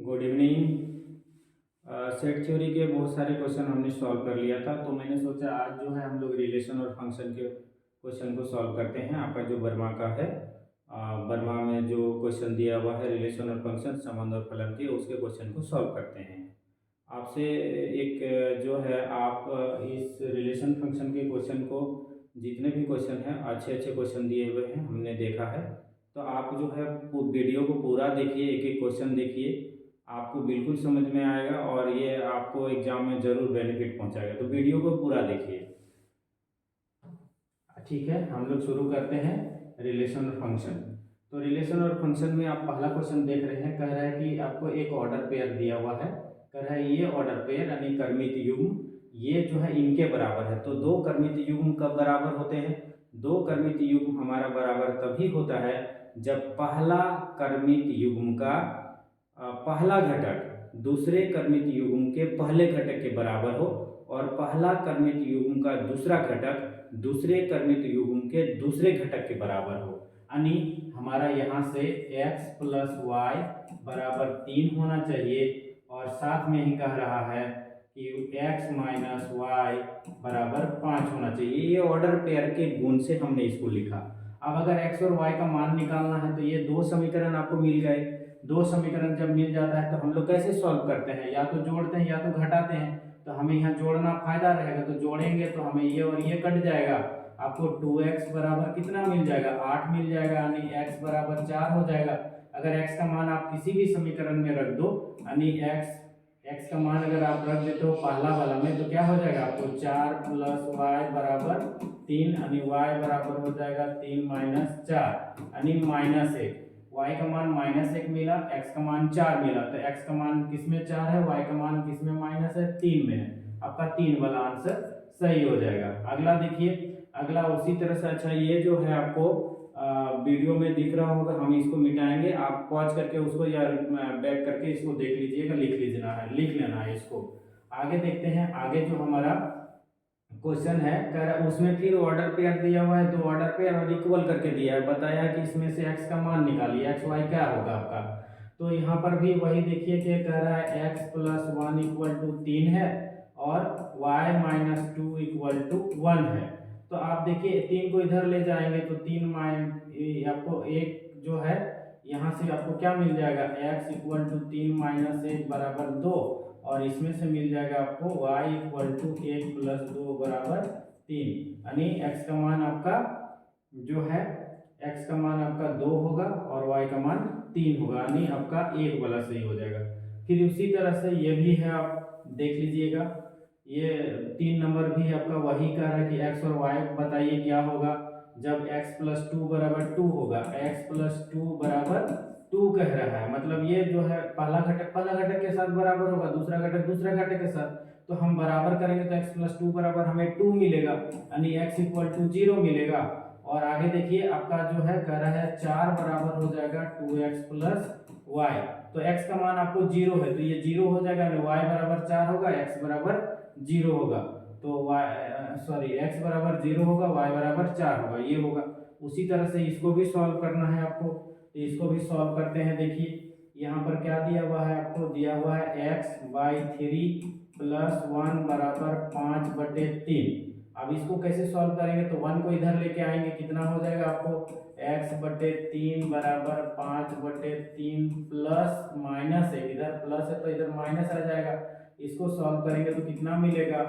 Good evening. Set theory के बहुत सारे क्वेश्चन हमने सॉल्व कर लिया था, तो मैंने सोचा आज जो है हम लोग रिलेशन और फंक्शन के क्वेश्चन को सॉल्व करते हैं। आपका जो वर्मा का है, वर्मा में जो क्वेश्चन दिया हुआ है रिलेशन और फंक्शन, संबंध और फलन के, उसके क्वेश्चन को सॉल्व करते हैं। आपसे एक जो है, आप इस रिलेशन फंक्शन के क्वेश्चन को, जितने भी क्वेश्चन हैं अच्छे अच्छे क्वेश्चन दिए हुए हैं, हमने देखा है। तो आप जो है वीडियो को पूरा देखिए, एक एक क्वेश्चन देखिए, आपको बिल्कुल समझ में आएगा और ये आपको एग्जाम में ज़रूर बेनिफिट पहुंचाएगा। तो वीडियो को पूरा देखिए, ठीक है। हम लोग शुरू करते हैं रिलेशन और फंक्शन। तो रिलेशन और फंक्शन में आप पहला क्वेश्चन देख रहे हैं, कह रहा है कि आपको एक ऑर्डर पेयर दिया हुआ है। कह रहा है ये ऑर्डर पेयर यानी क्रमित युग्म, ये जो है इनके बराबर है। तो दो क्रमित युग्म कब बराबर होते हैं? दो क्रमित युग्म हमारा बराबर तभी होता है जब पहला क्रमित युग्म का पहला घटक दूसरे क्रमित युग्म के पहले घटक के बराबर हो, और पहला क्रमित युग्म का दूसरा घटक दूसरे क्रमित युग्म के दूसरे घटक के बराबर हो। यानी हमारा यहाँ से x प्लस वाई बराबर 3 होना चाहिए, और साथ में ही कह रहा है कि x माइनस वाई बराबर 5 होना चाहिए। ये ऑर्डर पेयर के गुण से हमने इसको लिखा। अब अगर x और y का मान निकालना है तो ये दो समीकरण आपको मिल गए। दो समीकरण जब मिल जाता है तो हम लोग कैसे सॉल्व करते हैं? या तो जोड़ते हैं या तो घटाते हैं। तो हमें यहाँ जोड़ना फायदा रहेगा, तो जोड़ेंगे तो हमें ये और ये कट जाएगा। आपको 2x बराबर कितना मिल जाएगा? 8 मिल जाएगा, यानी x बराबर 4 हो जाएगा। अगर x का मान आप किसी भी समीकरण में रख दो, यानी x का मान अगर आप रख देते हो पहला वाला में, तो क्या हो जाएगा? आपको 4 प्लस वाई बराबर 3, यानी y बराबर हो जाएगा 3 माइनस 4, यानी -1। y का मान -1 मिला, x का मान 4 मिला। तो x का मान किसमें 4 है, y का मान किसमें माइनस है? 3 में है। आपका 3 वाला आंसर सही हो जाएगा। अगला देखिए, अगला उसी तरह से, अच्छा ये जो है आपको वीडियो में दिख रहा होगा, हम इसको मिटाएंगे। आप पॉज करके उसको या बैक करके इसको देख लीजिएगा, लिख लेना है इसको। आगे देखते हैं, आगे जो हमारा क्वेश्चन है, कह रहा उसमें फिर ऑर्डर पेयर दिया हुआ है, तो ऑर्डर पेयर और इक्वल करके दिया है, बताया कि इसमें से x का मान निकालिए, x y क्या होगा आपका। तो यहाँ पर भी वही देखिए कि कह रहा है x प्लस 1 इक्वल टू 3 है, और y माइनस 2 इक्वल टू 1 है। तो आप देखिए 3 को इधर ले जाएंगे तो 3 आपको एक जो है यहाँ से आपको क्या मिल जाएगा? x इक्वल टू 3 माइनस 1 बराबर 2, और इसमें से मिल जाएगा आपको y इक्वल टू 1 प्लस 2 बराबर 3, यानी x का मान आपका जो है, x का मान आपका 2 होगा और y का मान 3 होगा, यानी आपका 1 वाला सही हो जाएगा। फिर उसी तरह से ये भी है, आप देख लीजिएगा, ये 3 नंबर भी आपका वही कह रहा है कि x और y बताइए क्या होगा जब x प्लस 2 बराबर 2 होगा। x प्लस 2 बराबर 2 कह रहा है, मतलब ये जो है पहला घटक के साथ बराबर होगा, दूसरा घटक दूसरा घटक के साथ। तो हम बराबर करेंगे तो x प्लस 2 बराबर हमें 2 मिलेगा, यानी x इक्वल टू 0 मिलेगा। और आगे देखिए आपका जो है कह रहा है 4 बराबर हो जाएगा 2x प्लस वाई। तो x का मान आपको 0 है, तो ये 0 हो जाएगा, यानी y बराबर 4 होगा, x बराबर 0 होगा। तो x बराबर 0 होगा, y बराबर 4 होगा, ये होगा। उसी तरह से इसको भी सॉल्व करना है आपको, तो इसको भी सॉल्व करते हैं। देखिए यहाँ पर क्या दिया हुआ है, आपको दिया हुआ है x/3 प्लस 1 बराबर 5/3। अब इसको कैसे सॉल्व करेंगे, तो 1 को इधर लेके आएंगे, कितना हो जाएगा आपको? x/3 बराबर 5/3 प्लस -1, इधर प्लस है तो इधर माइनस आ जाएगा। इसको सॉल्व करेंगे तो कितना मिलेगा?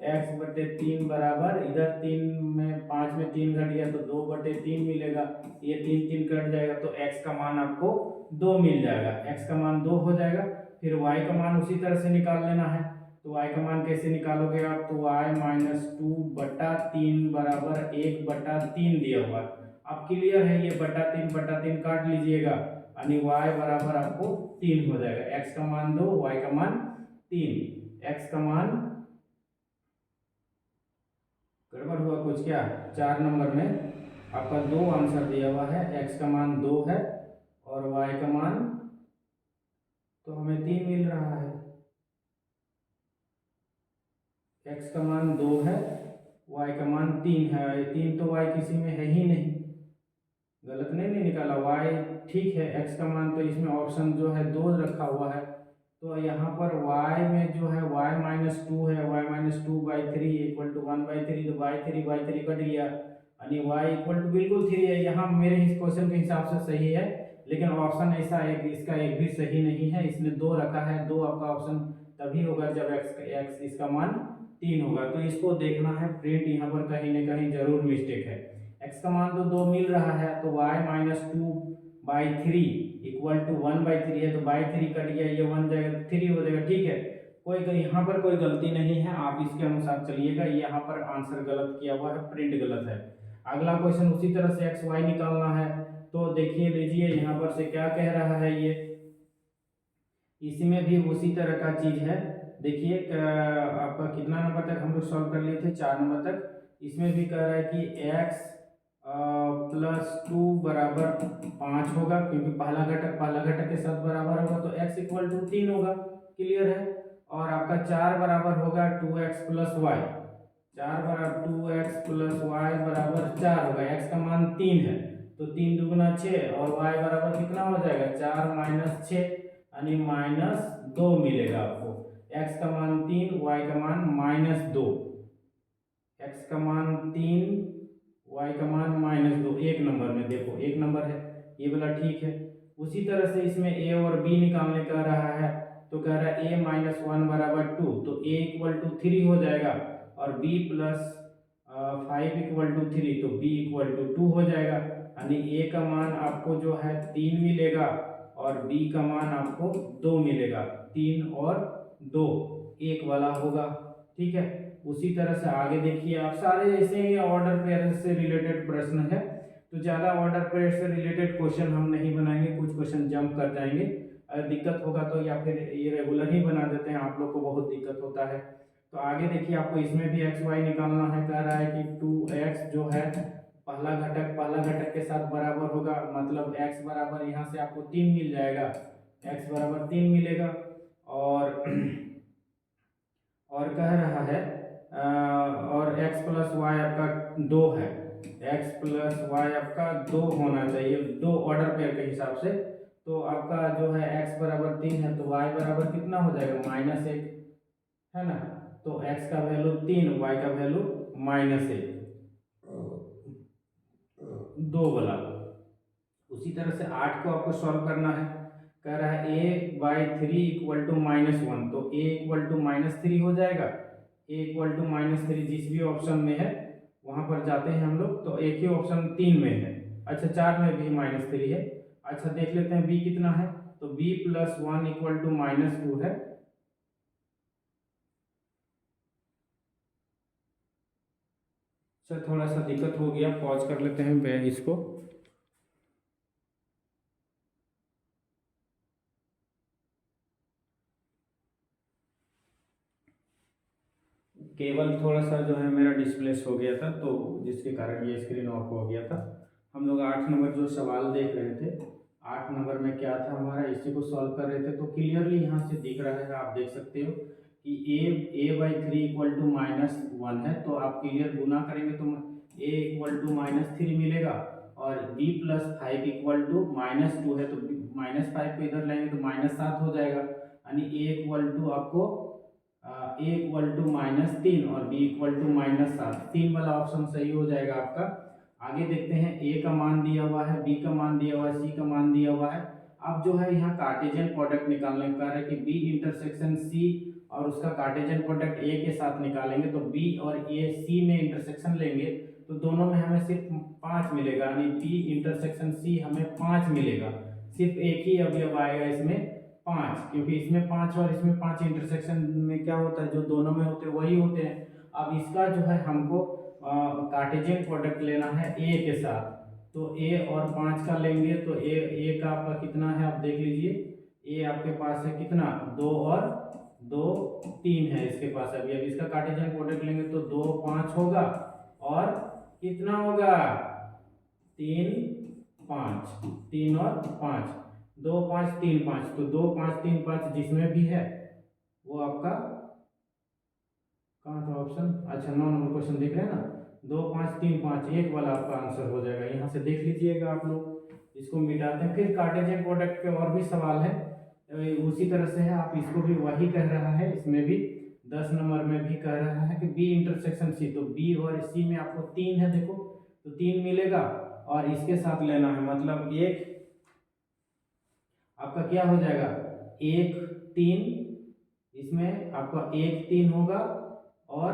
x/3 बराबर, इधर 3 में 5 में 3 घट गया तो 2/3 मिलेगा, ये 3 3 कट जाएगा, तो x का मान आपको 2 मिल जाएगा। x का मान 2 हो जाएगा। फिर y का मान उसी तरह से निकाल लेना है। तो y का मान कैसे निकालोगे आप? तो y माइनस 2/3 बराबर 1/3 दिया हुआ है। अब क्लियर है, ये बटा 3 काट लीजिएगा, यानी y बराबर आपको 3 हो जाएगा। x का मान 2, y का मान 3। x का मान गड़बड़ हुआ कुछ क्या? 4 नंबर में आपका 2 आंसर दिया हुआ है, x का मान 2 है और y का मान तो हमें 3 मिल रहा है। x का मान 2 है, y का मान 3 है, 3 तो y किसी में है ही नहीं, गलत नहीं निकाला। y ठीक है, x का मान तो इसमें ऑप्शन जो है 2 रखा हुआ है, तो यहाँ पर y में जो है y माइनस टू है, y minus two by three equal to one by three, तो बाई थ्री कट गया यानी y इक्वल टू बिल्कुल थ्री है। यहाँ मेरे इस क्वेश्चन के हिसाब से सही है, लेकिन ऑप्शन ऐसा एक इसका एक भी सही नहीं है। इसने दो रखा है, दो आपका ऑप्शन तभी होगा जब x इसका मान तीन होगा। तो इसको देखना है, प्रिंट यहाँ पर कहीं ना कहीं जरूर मिस्टेक है। x का मान तो दो मिल रहा है, तो y minus two by three equal to one by three है, तो बाई थ्री कट गया, ये वन जाएगा थ्री हो जाएगा। ठीक है, कोई यहाँ पर कोई गलती नहीं है, आप इसके अनुसार चलिएगा। यहाँ पर आंसर गलत किया हुआ है, प्रिंट गलत है। अगला क्वेश्चन उसी तरह से एक्स वाई निकालना है, तो देखिए लीजिए यहाँ पर से क्या कह रहा है ये, इसमें भी उसी तरह का चीज है। देखिए आपका कितना नंबर तक हम लोग सॉल्व कर लिए थे, 4 नंबर तक। इसमें भी कह रहा है कि x प्लस टू बराबर 5 होगा, क्योंकि पहला घटक के साथ बराबर होगा, तो x इक्वल टू 3 होगा। क्लियर है। और आपका 4 बराबर होगा 2x प्लस वाई, 4 बराबर 2x प्लस वाई बराबर 4 होगा। x का मान 3 है, तो 3 दुगुना 6 और y बराबर कितना हो जाएगा 4 माइनस 6 यानी माइनस 2 मिलेगा आपको। x का मान 3, y का मान माइनस 2, x का मान 3 y का मान माइनस 2। एक नंबर में देखो, एक नंबर है ये वाला, ठीक है। उसी तरह से इसमें a और b निकालने का रहा है, तो कह रहा है a माइनस वन बराबर टू, तो a इक्वल टू थ्री हो जाएगा, और b plus five equal to three, तो b इक्वल टू टू हो जाएगा। यानी a का मान आपको जो है 3 मिलेगा और b का मान आपको 2 मिलेगा। 3 और 2 एक वाला होगा। ठीक है, उसी तरह से आगे देखिए, आप सारे ऐसे ही ऑर्डर पेयर से रिलेटेड प्रश्न है, तो ज़्यादा ऑर्डर पेयर से रिलेटेड क्वेश्चन हम नहीं बनाएंगे, कुछ क्वेश्चन जंप कर जाएंगे। अगर दिक्कत होगा तो या फिर ये रेगुलर ही बना देते हैं, आप लोग को बहुत दिक्कत होता है। तो आगे देखिए, आपको इसमें भी एक्स वाई निकालना है। कह रहा है कि 2x जो है पहला घटक के साथ बराबर होगा, मतलब x बराबर यहाँ से आपको 3 मिल जाएगा, x बराबर 3 मिलेगा। और कह रहा है और x प्लस वाई आपका 2 है, x प्लस वाई आपका 2 होना चाहिए, दो ऑर्डर पेयर के हिसाब से। तो आपका जो है x बराबर 3 है, तो y बराबर कितना हो जाएगा माइनस 1, है ना। तो x का वैल्यू 3, y का वैल्यू माइनस 1, 2 वाला। उसी तरह से 8 को आपको सॉल्व करना है। कह रहा है a by three equal to minus one, तो a equal to minus three हो जाएगा। a equal to minus three जिस भी ऑप्शन में है वहां पर जाते हैं हम लोग, तो एक ही ऑप्शन 3 में है। अच्छा, 4 में भी माइनस थ्री है। अच्छा, देख लेते हैं b कितना है, तो b plus one equal to minus two है। अच्छा, थोड़ा सा दिक्कत हो गया, पॉज कर लेते हैं इसको। केवल थोड़ा सा जो है मेरा डिस्प्लेस हो गया था, तो जिसके कारण ये स्क्रीन ऑफ हो गया था। हम लोग 8 नंबर जो सवाल देख रहे थे, 8 नंबर में क्या था हमारा, इसी को सॉल्व कर रहे थे। तो क्लियरली यहाँ से दिख रहा है, आप देख सकते हो कि a by three equal to minus one है, तो आप क्लियर गुना करेंगे तो a equal to minus three मिलेगा, और b plus five equal to minus two है, तो माइनस फाइव को इधर लाएंगे तो माइनस 7 हो जाएगा। यानी a इक्वल टू आपको a इक्वल टू माइनस 3 और b इक्वल टू माइनस 7, 3 वाला ऑप्शन सही हो जाएगा आपका। आगे देखते हैं, a का मान दिया हुआ है, b का मान दिया हुआ है, c का मान दिया हुआ है। अब जो है यहाँ कार्टेशियन प्रोडक्ट निकालने का है कि b इंटरसेक्शन c और उसका कार्टेशियन प्रोडक्ट a के साथ निकालेंगे, तो b और a c में इंटरसेक्शन लेंगे तो दोनों में हमें सिर्फ 5 मिलेगा, यानी b इंटरसेक्शन c हमें 5 मिलेगा। सिर्फ एक ही अवयव आएगा इसमें 5, क्योंकि इसमें 5 और इसमें 5 इंटरसेक्शन में क्या होता है, जो दोनों में होते हैं वही होते हैं। अब इसका जो है हमको कार्टेशियन प्रोडक्ट लेना है a के साथ, तो a और 5 का लेंगे, तो a का आपका कितना है आप देख लीजिए। a आपके पास है कितना, 2 और 2 3 है इसके पास। अभी इसका कार्टेशियन प्रोडक्ट लेंगे तो 2 5 होगा, और कितना होगा 3 5, 3 और 5, 2 5 3 5, तो 2 5 3 5 जिसमें भी है वो आपका कहाँ था ऑप्शन, अच्छा 9 नंबर क्वेश्चन देख रहे हैं ना, 2 5 3 5 एक वाला आपका आंसर हो जाएगा। यहाँ से देख लीजिएगा आप लोग, इसको मिटाते हैं। फिर कार्टेशियन प्रोडक्ट के और भी सवाल है, उसी तरह से है, आप इसको भी वही कह रहा है, इसमें भी 10 नंबर में भी कह रहा है कि बी इंटरसेक्शन सी, तो बी और सी में आपको 3 है, देखो तो 3 मिलेगा और इसके साथ लेना है, मतलब एक आपका क्या हो जाएगा, 1 3, इसमें आपका 1 3 होगा और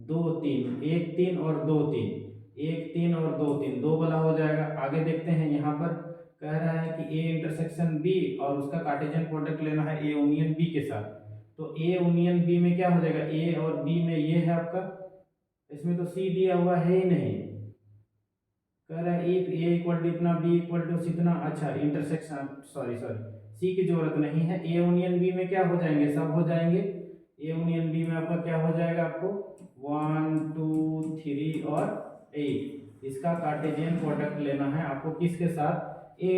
2 3, 1 3 और 2 3, 1 3 और 2 3, 2 वाला हो जाएगा। आगे देखते हैं, यहाँ पर कह रहा है कि ए इंटरसेक्शन बी और उसका कार्टेशियन प्रोडक्ट लेना है ए यूनियन बी के साथ, तो ए यूनियन बी में क्या हो जाएगा, ए और बी में ये है आपका, इसमें तो सी दिया हुआ है ही नहीं, कह रहा है इफ ए इक्वल टू इतना बी इक्वल टू इतना, अच्छा इंटरसेक्शन सॉरी सी की जरूरत नहीं है, ए यूनियन बी में क्या हो जाएंगे, सब हो जाएंगे, ए यूनियन बी में आपका क्या हो जाएगा, आपको 1 2 3 और 8, इसका कार्टेशियन प्रोडक्ट लेना है आपको किसके साथ, ए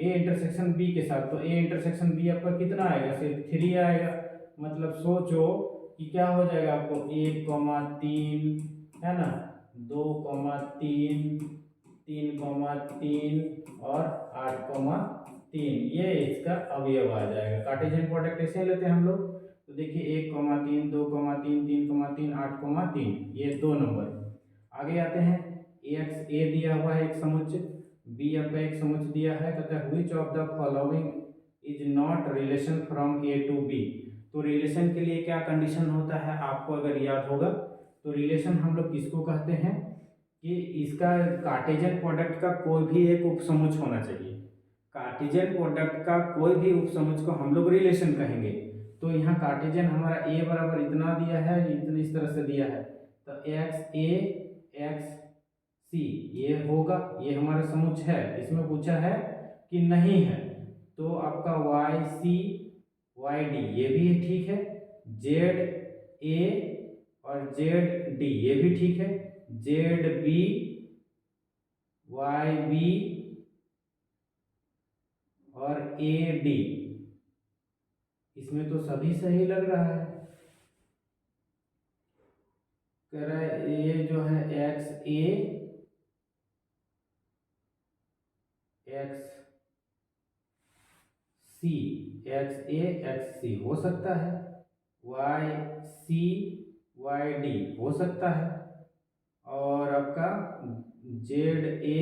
इंटरसेक्शन बी के साथ, तो ए इंटरसेक्शन बी आपका कितना आएगा, सिर्फ 3 आएगा, मतलब सोचो कि क्या हो जाएगा आपको 1 3 है ना, 2 3 3 और 8 3, ये इसका अवयव आ जाएगा। कार्टेशियन प्रोडक्ट ऐसे लेते हैं हम लोग, तो देखिए 1 3 2 3 3 8 3, ये 2 नंबर। आगे आते हैं, एक्स ए दिया हुआ है एक समुच्चय, बी आपका एक समुच्चय दिया है, कहता है which of the following is not relation from A to B, तो रिलेशन के लिए क्या कंडीशन होता है आपको अगर याद होगा, तो रिलेशन हम लोग किसको कहते हैं कि इसका कार्टेशियन प्रोडक्ट का कोई भी एक उपसमुच्चय होना चाहिए, कार्टेशियन प्रोडक्ट का कोई भी उपसमुच्चय को हम लोग रिलेशन कहेंगे। तो यहाँ कार्टेशियन हमारा ए बराबर इतना दिया है, इतनी इस तरह से दिया है, तो एक्स ए एक्स सी ये होगा, ये हमारा समुच्चय है, इसमें पूछा है कि नहीं है, तो आपका वाई सी वाई डी ये भी ठीक है, जेड ए और जेड डी ये भी ठीक है, जेड बी वाई बी और ए डी, इसमें तो सभी सही लग रहा है, कह रहा है ये जो है एक्स ए एक्स सी, एक्स ए एक्स सी हो सकता है, वाई सी वाई डी हो सकता है, और आपका जेड ए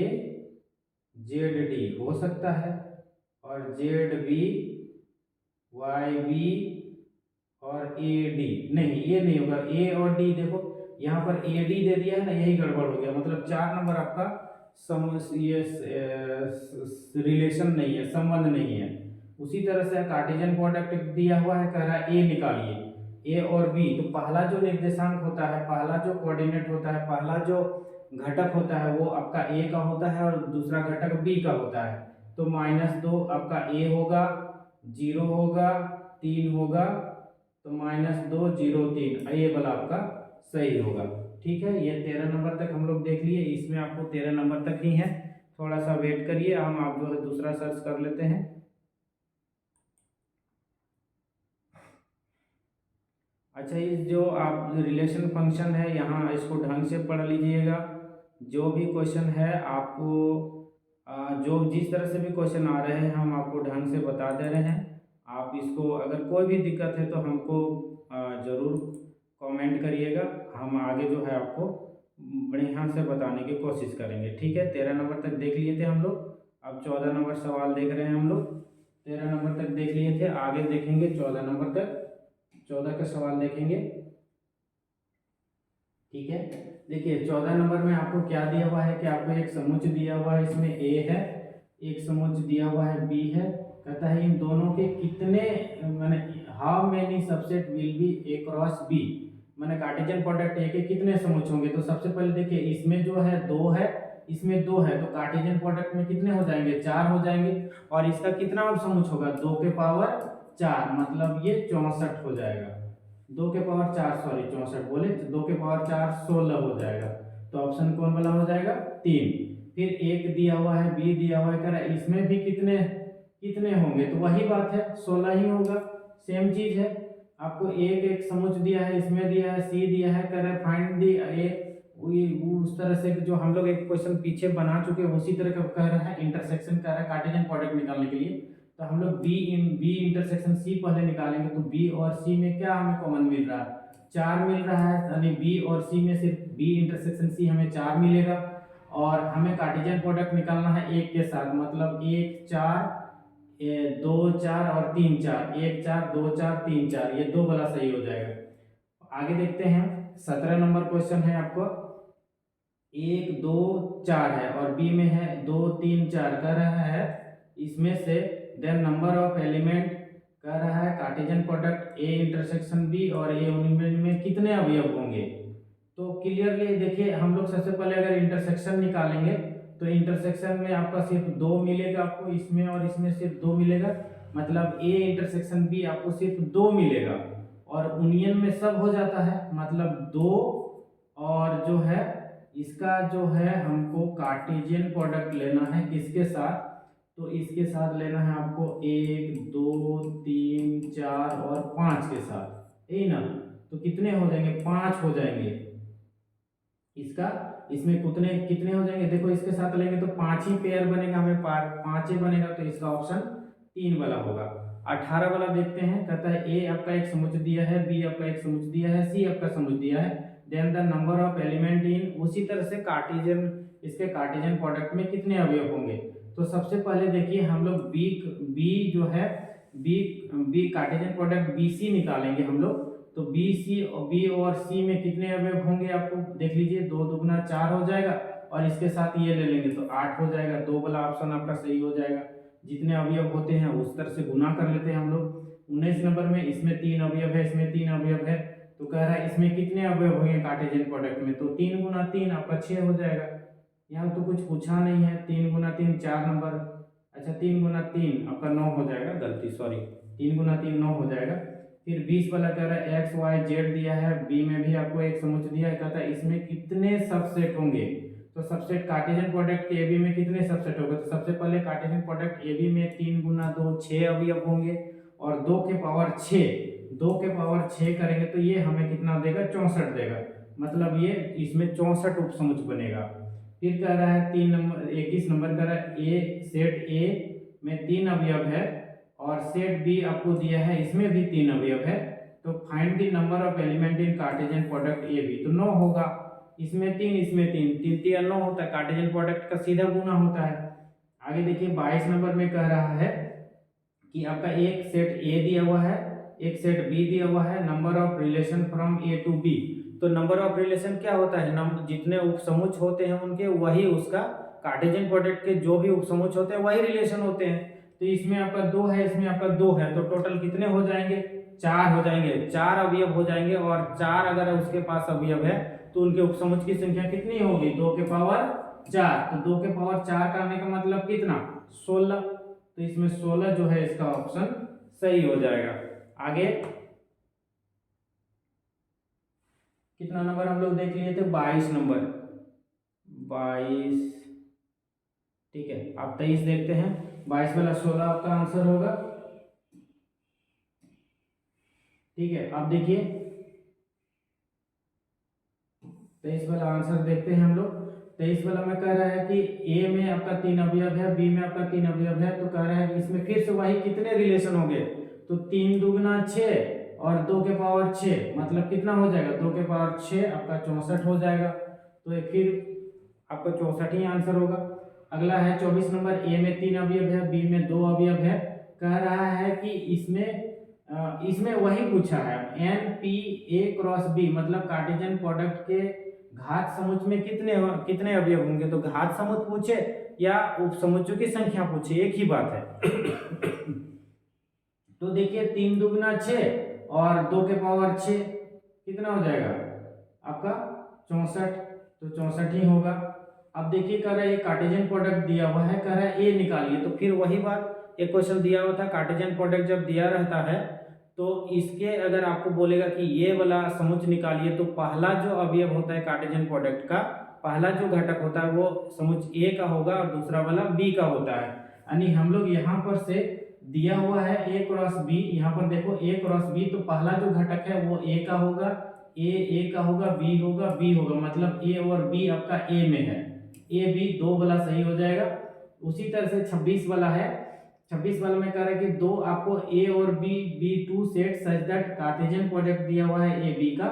जेड डी हो सकता है, और जेड बी वाई बी और ए डी नहीं, ये नहीं होगा, ए और डी देखो यहाँ पर ए डी दे दिया है ना, यही गड़बड़ हो गया, मतलब 4 नंबर आपका ये रिलेशन नहीं है, संबंध नहीं है। उसी तरह से कार्टेशियन प्रोडक्ट दिया हुआ है, कह रहा है ए निकालिए, ए और बी, तो पहला जो निर्देशांक होता है, पहला जो कोऑर्डिनेट होता है, पहला जो घटक होता है वो आपका ए का होता है और दूसरा घटक बी का होता है, तो -2 आपका ए होगा, 0 होगा, 3 होगा, तो -2 0 3, ये वाला आपका सही होगा। ठीक है, ये 13 नंबर तक हम लोग देख लिए, इसमें आपको 13 नंबर तक ही है, थोड़ा सा वेट करिए, हम आप जो है दूसरा सर्च कर लेते हैं। अच्छा, ये जो आप रिलेशन फंक्शन है यहाँ इसको ढंग से पढ़ लीजिएगा, जो भी क्वेश्चन है आपको जो जिस तरह से भी क्वेश्चन आ रहे हैं हम आपको ढंग से बता दे रहे हैं, आप इसको अगर कोई भी दिक्कत है तो हमको ज़रूर कमेंट करिएगा, हम आगे जो है आपको बढ़िया से बताने की कोशिश करेंगे। ठीक है, 13 नंबर तक देख लिए थे हम लोग, अब 14 नंबर सवाल देख रहे हैं हम लोग, 13 नंबर तक देख लिए थे, आगे देखेंगे 14 नंबर तक, 14 का सवाल देखेंगे। ठीक है, देखिए 14 नंबर में आपको क्या दिया हुआ है कि आपको एक समुच्चय दिया हुआ है, इसमें ए है, एक समुच्चय दिया हुआ है बी है, कहता है इन दोनों के कितने माने how many subset will be A cross B, माने कार्टेशियन प्रोडक्ट ए के कितने समुच्चय होंगे, तो सबसे पहले देखिए इसमें जो है 2 है, इसमें 2 है, तो कार्टेशियन प्रोडक्ट में कितने हो जाएंगे, 4 हो जाएंगे, और इसका कितना समुच्चय होगा 2 के पावर 4, मतलब ये 64 हो जाएगा, 2 के पावर 4 सॉरी 64 बोले, 2 के पावर 4 16 हो जाएगा, तो ऑप्शन कौन वाला हो जाएगा 3। फिर एक दिया हुआ है बी दिया हुआ है, कह रहा है इसमें भी कितने कितने होंगे, तो वही बात है 16 ही होगा, सेम चीज है, आपको एक समुच्चय दिया है, इसमें दिया है सी दिया है, कह रहा है फाइंड दी ए, उस तरह से जो हम लोग एक क्वेश्चन पीछे बना चुके हैं उसी तरह का कह रहा है, इंटरसेक्शन कह रहा है कार्टेशियन प्रोडक्ट निकालने के लिए, तो हम लोग बी इंटरसेक्शन सी पहले निकालेंगे। तो बी और सी में क्या हमें कॉमन मिल रहा है, 4 मिल रहा है, यानी बी और सी में सिर्फ बी इंटरसेक्शन सी हमें 4 मिलेगा। और हमें कार्टेशियन प्रोडक्ट निकालना है 1 के साथ, मतलब 1 4 2 4 और 3 4, 1 4 2 4 3 4, ये 2 वाला सही हो जाएगा। आगे देखते हैं 17 नंबर क्वेश्चन है आपको, 1 2 4 है और बी में है 2 3 4, कह रहा है इसमें से देन नंबर ऑफ एलिमेंट, कह रहा है Cartesian product A intersection B और ए यूनियन में कितने अवयव होंगे। तो क्लियरली देखिए, हम लोग सबसे पहले अगर इंटरसेक्शन निकालेंगे तो इंटरसेक्शन में आपका सिर्फ 2 मिलेगा, आपको इसमें और इसमें सिर्फ 2 मिलेगा, मतलब ए इंटरसेक्शन बी आपको सिर्फ 2 मिलेगा। और यूनियन में सब हो जाता है, मतलब 2, और जो है इसका जो है हमको कार्टेशियन प्रोडक्ट लेना है किसके साथ, तो इसके साथ लेना है आपको 1 2 3 4 और 5 के साथ, यही ना। तो कितने हो जाएंगे, 5 हो जाएंगे। इसका इसमें कितने कितने हो जाएंगे, देखो इसके साथ लेंगे तो 5 ही पेयर बनेगा, हमें 5 ही बनेगा, तो इसका ऑप्शन 3 वाला होगा। 18 वाला देखते हैं, कहता है ए आपका एक समुच्चय दिया है, बी आपका एक समुच्चय दिया है, सी आपका समुच्चय दिया है, then the number of element in, उसी तरह से कार्टेशियन, इसके कार्टेशियन प्रोडक्ट में कितने अवयव होंगे। तो सबसे पहले देखिए हम लोग बी जो है B Cartesian product B C निकालेंगे हम लोग। तो बी और सी में कितने अवयव होंगे, आपको देख लीजिए, 2 दूगुना 4 हो जाएगा, और इसके साथ ये ले लेंगे तो 8 हो जाएगा। 2 वाला ऑप्शन आपका सही हो जाएगा। जितने अवयव होते हैं उस तरह से गुना कर लेते हैं हम लोग। 19 नंबर में इसमें 3 अवयव है, इसमें 3 अवयव है, तो कह रहा है इसमें कितने अवयव होंगे कार्टेशियन प्रोडक्ट में, तो 3 गुना 3 आपका 6 हो जाएगा। यहाँ तो कुछ पूछा नहीं है, 3 गुना 3 4 नंबर, अच्छा 3 गुना 3 आपका 9 हो जाएगा, गलती सॉरी, 3 गुना 3 9 हो जाएगा। फिर 20 वाला कह रहा है एक्स वाई जेड दिया है, बी में भी आपको एक समुच्चय दिया है, कहता है इसमें कितने सबसेट होंगे। तो सबसेट कार्टेशियन प्रोडक्ट के ए बी में कितने सबसेट होंगे, तो सबसे पहले कार्टेशियन प्रोडक्ट ए बी में 3 गुना 2 6 अवयव होंगे, और 2 के पावर 6 करेंगे तो ये हमें कितना देगा, 64 देगा, मतलब ये इसमें 64 उपसमुच्चय बनेगा। फिर कह रहा है 21 नंबर कह रहा है सेट ए में 3 अवयव है, और सेट बी आपको दिया है, इसमें भी 3 अवयव है, तो find the number of element in Cartesian product A B, तो 9 होगा, इसमें 3 इसमें 3, 3 3 9 होता है, कार्टेशियन प्रोडक्ट का सीधा गुना होता है। आगे देखिए 22 नंबर में कह रहा है कि आपका एक सेट ए दिया हुआ है, एक सेट बी दिया हुआ है, number of relation from A to B. तो नंबर ऑफ रिलेशन क्या होता है, जितने उपसमुच्चय होते हैं उनके, वही उसका कार्टेशियन प्रोडक्ट के जो भी उपसमुच्चय होते हैं वही रिलेशन होते हैं। तो इसमें आपका 2 है, इसमें आपका 2 है, तो टोटल कितने हो जाएंगे, 4 हो जाएंगे, 4 अवयव हो जाएंगे। और 4 अगर उसके पास अवयव है तो उनके उपसमुच्चय की संख्या कितनी होगी, 2 के पावर 4, तो 2 के पावर 4 करने का मतलब कितना, 16, तो इसमें 16 जो है इसका ऑप्शन सही हो जाएगा। आगे कितना नंबर हम लोग देख लिए थे, 22 नंबर, 22, ठीक है। अब 23 देखते हैं, 22 वाला 16 आपका आंसर होगा, ठीक है। अब देखिए 23 वाला आंसर देखते हैं हम लोग। 23 वाला में कह रहा है कि ए में आपका 3 अवयव है, बी में आपका 3 अवयव है, तो कह रहा है कि इसमें फिर से वही कितने रिलेशन होंगे, तो 3 दूगुना 6 और 2 के पावर 6, मतलब कितना हो जाएगा, 2 के पावर 6 आपका 64 हो जाएगा, तो फिर आपका 64 ही आंसर होगा। अगला है 24 नंबर, ए में 3 अवयव है, बी में 2 अवयव है, कह रहा है कि इसमें वही पूछा है, N P A cross B, मतलब कार्टेशियन प्रोडक्ट के घात समुच्चय में कितने अवयव होंगे, तो घात समुच्चय पूछे या उपसमुच्चयों की संख्या पूछे, एक ही बात है। तो देखिए 3 दूगुना 6 और 2 के पावर 6 कितना हो जाएगा आपका 64, तो 64 ही होगा। अब देखिए कह रहा है कार्टेशियन प्रोडक्ट दिया हुआ है, कह रहा है ए निकालिए, तो फिर वही बात, एक क्वेश्चन दिया हुआ था, कार्टेशियन प्रोडक्ट जब दिया रहता है तो इसके अगर आपको बोलेगा कि ये वाला समुच्चय निकालिए, तो पहला जो अवयव होता है कार्टेशियन प्रोडक्ट का, पहला जो घटक होता है वो समुच्चय ए का होगा और दूसरा वाला बी का होता है। यानी हम लोग यहाँ पर से दिया हुआ है ए क्रॉस बी, यहाँ पर देखो ए क्रॉस बी, तो पहला जो घटक है वो ए का होगा, ए का होगा, बी होगा, बी होगा, मतलब ए और बी आपका ए में है, ए बी 2 वाला सही हो जाएगा। उसी तरह से 26 वाला है, 26 वाले में कह रहा है कि दो आपको ए और B be two set such that Cartesian product दिया हुआ है ए बी का।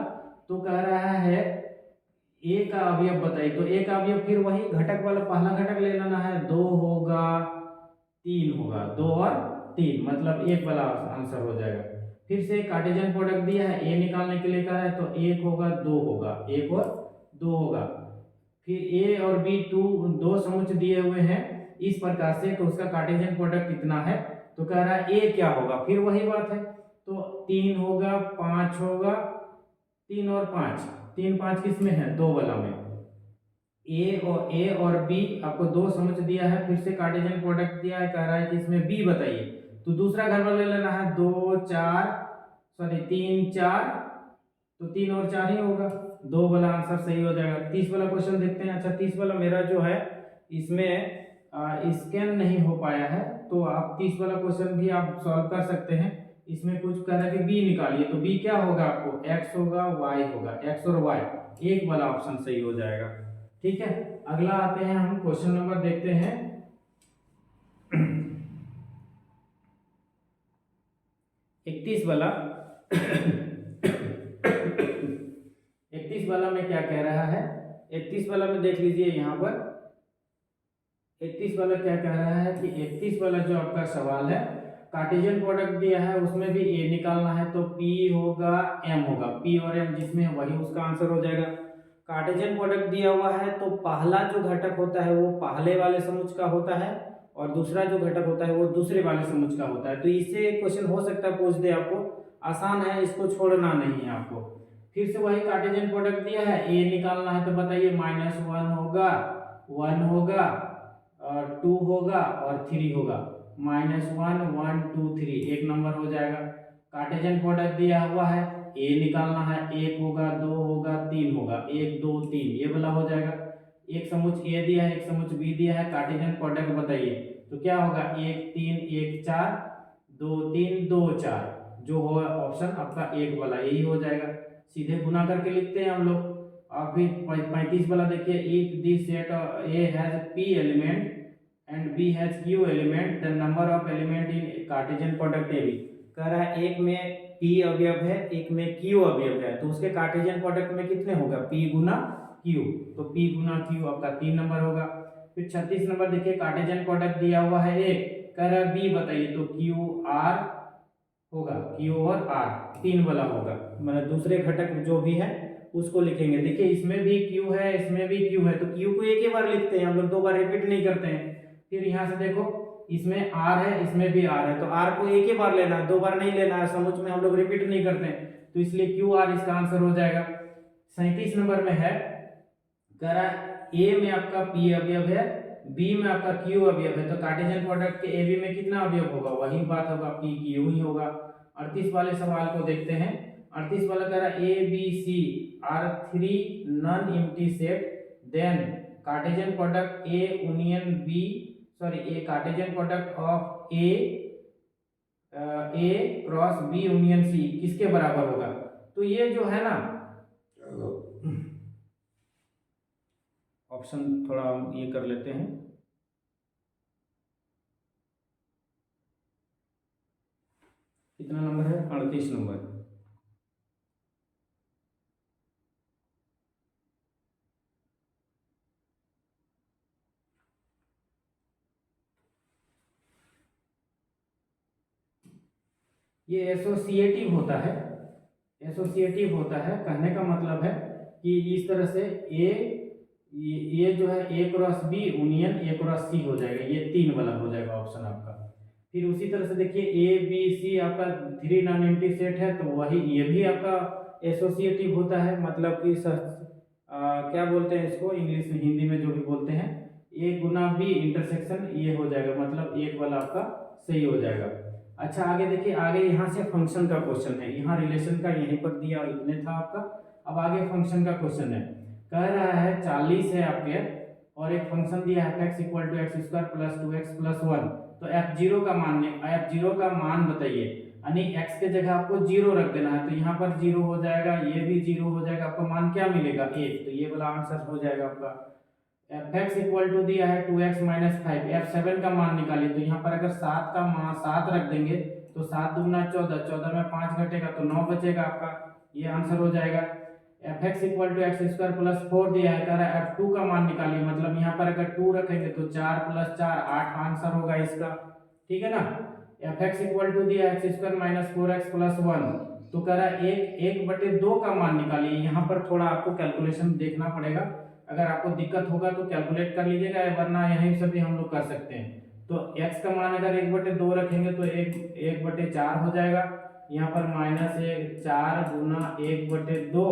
तो कह रहा है ए का अवयव बताइए। तो ए का अवयव फिर वही घटक वाला पहला घटक ले लेना है, 2 होगा 3 होगा, 2 और 3 मतलब एक वाला आंसर हो जाएगा। फिर से कार्टेशियन प्रोडक्ट दिया है, ए निकालने के लिए कहा है तो 1 होगा 2 होगा, 1 और 2 होगा। फिर ए और बी दो समुच्चय दिए हुए हैं इस प्रकार से कि उसका कार्टेशियन प्रोडक्ट कितना है। तो कह रहा है ए क्या होगा, फिर वही बात है, तो 3 होगा 5 होगा, 3 और 5, 3 5 किस में है, 2 वाला में। ए और बी आपको दो समुच्चय दिया है, फिर से कार्टेशियन प्रोडक्ट दिया है, कह रहा है कि इसमें बी बताइए। तो दूसरा घर वाला ले लेना है, 3 4, तो 3 और 4 ही होगा, 2 वाला आंसर सही हो जाएगा। 30 वाला क्वेश्चन देखते हैं। अच्छा 30 वाला मेरा जो है इसमें स्कैन नहीं हो पाया है, तो आप 30 वाला क्वेश्चन भी आप सॉल्व कर सकते हैं। इसमें कुछ कह रहा है कि बी निकालिए, तो बी क्या होगा आपको, एक्स होगा वाई होगा, एक्स और वाई, एक वाला ऑप्शन सही हो जाएगा। ठीक है, अगला आते हैं हम क्वेश्चन नंबर देखते हैं 31 वाला। 31 वाला में क्या कह रहा है, 31 वाला में देख लीजिए यहाँ पर 31 वाला क्या कह रहा है कि 31 वाला जो आपका सवाल है, कार्टेशियन प्रोडक्ट दिया है उसमें भी ए निकालना है, तो पी होगा एम होगा, पी और एम जिसमें है वही उसका आंसर हो जाएगा। कार्टेशियन प्रोडक्ट दिया हुआ है तो पहला जो घटक होता है वो पहले वाले समुच्चय का होता है और दूसरा जो घटक होता है वो दूसरे वाले समुच्चय का होता है। तो इससे क्वेश्चन हो सकता है पूछ दे आपको, आसान है, इसको छोड़ना नहीं है आपको। फिर से वही कार्टेशियन प्रोडक्ट दिया है, ए निकालना है, तो बताइए -1 होगा, 1 होगा और 2 होगा और 3 होगा, -1 1 2 3 एक नंबर हो जाएगा। कार्टेशियन प्रोडक्ट दिया हुआ है, ए निकालना है, 1 होगा 2 होगा 3 होगा, 1 2 3 ये वाला हो जाएगा। एक समुच्चय ए दिया है, एक समुच्चय बी दिया है, कार्टेशियन प्रोडक्ट बताइए। तो क्या होगा, 1 3 1 4 2 3 2 4, जो हो ऑप्शन आपका एक वाला यही हो जाएगा। सीधे गुना करके लिखते हैं हम लोग। और फिर 35 वाला देखिए, if the set A has p element and b has q element, the number of element in Cartesian product A B. कह रहा है एक में p अवयव है, एक में q अवयव है, तो उसके कार्टेशियन प्रोडक्ट में कितने होगा, p गुना q, तो p गुना q आपका 3 नंबर होगा। फिर 36 नंबर देखिए, कार्टेशियन प्रोडक्ट दिया हुआ है एक, कह रहा है b बताइए, तो q r होगा, q और r 3 वाला होगा, मतलब दूसरे घटक जो भी है उसको लिखेंगे। देखिए इसमें भी q है, इसमें भी q है, तो q को एक ही बार लिखते हैं हम लोग, 2 बार रिपीट नहीं करते हैं। फिर यहाँ से देखो इसमें r है, इसमें भी r है, तो r को एक ही बार लेना है, 2 बार नहीं लेना है, समुच्चय में हम लोग रिपीट नहीं करते हैं, तो इसलिए q r इसका आंसर हो जाएगा। 37 नंबर में है, कह रहा है a में आपका p अवयव है, b में आपका q अवयव है, तो कार्टेशियन प्रोडक्ट के ab में कितना अवयव होगा, वही बात होगा, p q ही होगा। 38 वाले सवाल को देखते हैं। 38 वाला कह रहा है A B C are 3 non empty set, then Cartesian product A union B, A Cartesian product of A cross B union C किसके बराबर होगा। तो ये जो है ना ऑप्शन थोड़ा हम ये कर लेते हैं, कितना नंबर है, 38 नंबर। ये एसोसिएटिव होता है, एसोसिएटिव होता है, कहने का मतलब है कि इस तरह से ये जो है A cross B union A cross C हो जाएगा, ये 3 वाला हो जाएगा ऑप्शन आपका। फिर उसी तरह से देखिए ए बी सी आपका 3 नॉन एम्प्टी सेट है, तो वही ये भी आपका एसोसिएटिव होता है, मतलब कि क्या बोलते हैं इसको इंग्लिश में, हिंदी में जो भी बोलते हैं, ए गुना बी इंटरसेक्शन ये हो जाएगा, मतलब एक वाला आपका सही हो जाएगा। अच्छा आगे देखिए, आगे यहाँ से फंक्शन का क्वेश्चन है, यहाँ रिलेशन का यहीं पर दिया इतने था आपका। अब आगे फंक्शन का क्वेश्चन है, कह रहा है 40 है आपके और एक फंक्शन दिया है x equal to x square plus 2x plus 1, तो f0 का मान बताइए, यानी x के जगह आपको 0 रख देना है, तो यहाँ पर 0 हो जाएगा, ये भी 0 हो जाएगा, आपको मान क्या मिलेगा 1, तो ये वाला आंसर हो जाएगा आपका। एफ एक्स इक्वल टू दिया है 2x माइनस 5, f7 का मान निकालिए। तो यहाँ पर अगर 7 का मान 7 रख देंगे तो 7 दूना 14, 14 में 5 घटेगा तो 9 बचेगा आपका, ये आंसर हो जाएगा। F x equal to x square plus 4 दिया है, कह रहा है f2 का मान निकालिए, मतलब यहाँ पर अगर 2 रखेंगे तो 4 प्लस 4 8 आंसर होगा इसका, ठीक है ना। एफ एक्स इक्वल टू दिया है x square minus 4x plus 1, तो कह रहा है 1/2 का मान निकालिए। यहाँ पर थोड़ा आपको कैलकुलेशन देखना पड़ेगा, अगर आपको दिक्कत होगा तो कैलकुलेट कर लीजिएगा, वरना यहीं से भी हम लोग कर सकते हैं। तो x का मान अगर 1/2 रखेंगे तो 1/4 हो जाएगा, यहाँ पर -1 4 गुना 1/2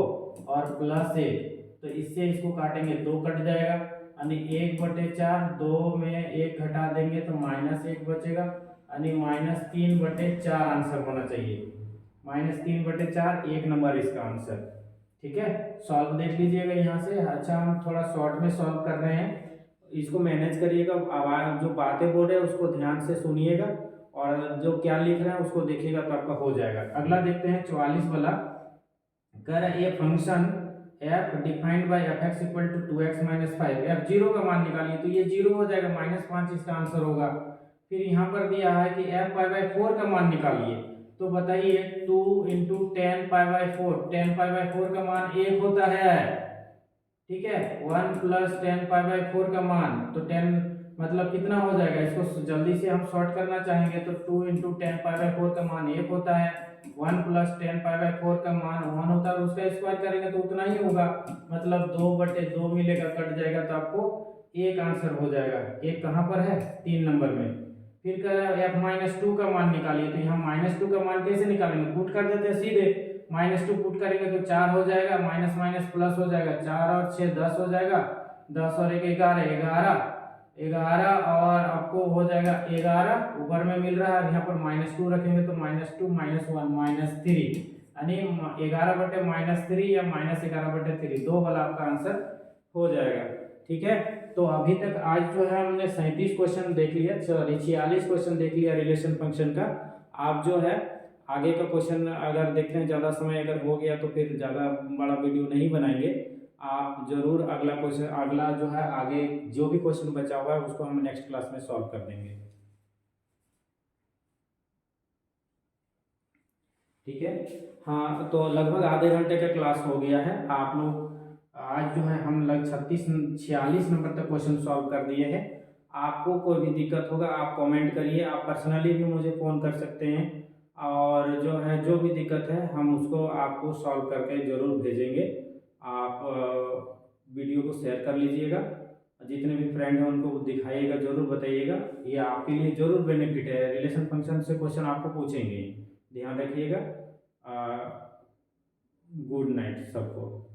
और +1, तो इससे इसको काटेंगे 2 कट जाएगा, यानी 1/4, 2 में 1 घटा देंगे तो -1 बचेगा, यानी -3/4 आंसर होना चाहिए। -3/4 1 नंबर इसका आंसर, ठीक है। सॉल्व देख लीजिएगा यहाँ से। अच्छा, हम थोड़ा शॉर्ट में सॉल्व कर रहे हैं, इसको मैनेज करिएगा, आवाज जो बातें बोल रहे हैं उसको ध्यान से सुनिएगा और जो क्या लिख रहे हैं उसको देखिएगा तो आपका हो जाएगा। अगला देखते हैं 44 वाला, कह रहा है ये function f defined by f x equal to 2x minus 5, f zero का मान निकालिए, तो ये जीरो हो जाएगा, -5 इसका आंसर होगा। फिर यहाँ पर दिया है कि f π/4 का मान निकालिए, तो बताइए 2 इंटू 10π/4, 10π/4 का मान 1 होता है, ठीक है। 1 प्लस 10π/4 का मान, तो 10 मतलब कितना हो जाएगा, इसको जल्दी से हम शॉर्ट करना चाहेंगे तो 2 इंटू 10π/4 का मान 1 होता है, 1 प्लस 10π/4 का मान 1 होता है, और उसका स्क्वायर करेंगे तो उतना ही होगा, मतलब 2/2 मिलेगा, कट जाएगा, तो आपको एक आंसर हो जाएगा। एक कहाँ पर है, 3 नंबर में। फिर कह रहा है f-2 का मान निकालिए, तो यहाँ -2 का मान कैसे निकालेंगे, पुट कर देते हैं सीधे, -2 पुट करेंगे तो 4 हो जाएगा, माइनस माइनस प्लस हो जाएगा, 4 और 6 10 हो जाएगा, 10 और 1 11, 11 और आपको हो जाएगा 11, ऊपर में मिल रहा है, यहाँ पर -2 रखेंगे तो -2 -1 -3, यानी 11/-3 या -11/3, 2 वाला आपका आंसर हो जाएगा, ठीक है। तो अभी तक आज जो है हमने 37 क्वेश्चन देख लिया, सॉरी 46 क्वेश्चन देख लिया रिलेशन फंक्शन का। आप जो है आगे का क्वेश्चन अगर देखते हैं, ज़्यादा समय अगर हो गया तो फिर ज़्यादा बड़ा वीडियो नहीं बनाएंगे, आप जरूर अगला क्वेश्चन, अगला जो है आगे जो भी क्वेश्चन बचा हुआ है उसको हम नेक्स्ट क्लास में सॉल्व कर देंगे, ठीक है। हाँ, तो लगभग आधे घंटे का क्लास हो गया है, आप लोग आज जो है हम लग 46 नंबर तक क्वेश्चन सॉल्व कर दिए हैं। आपको कोई भी दिक्कत होगा आप कमेंट करिए, आप पर्सनली भी मुझे फ़ोन कर सकते हैं, और जो है जो भी दिक्कत है हम उसको आपको सॉल्व करके ज़रूर भेजेंगे। आप वीडियो को शेयर कर लीजिएगा, जितने भी फ्रेंड हैं उनको दिखाइएगा, ज़रूर बताइएगा, ये आपके लिए ज़रूर बेनिफिट है। रिलेशन फंक्शन से क्वेश्चन आपको पूछेंगे, ध्यान रखिएगा। गुड नाइट सबको।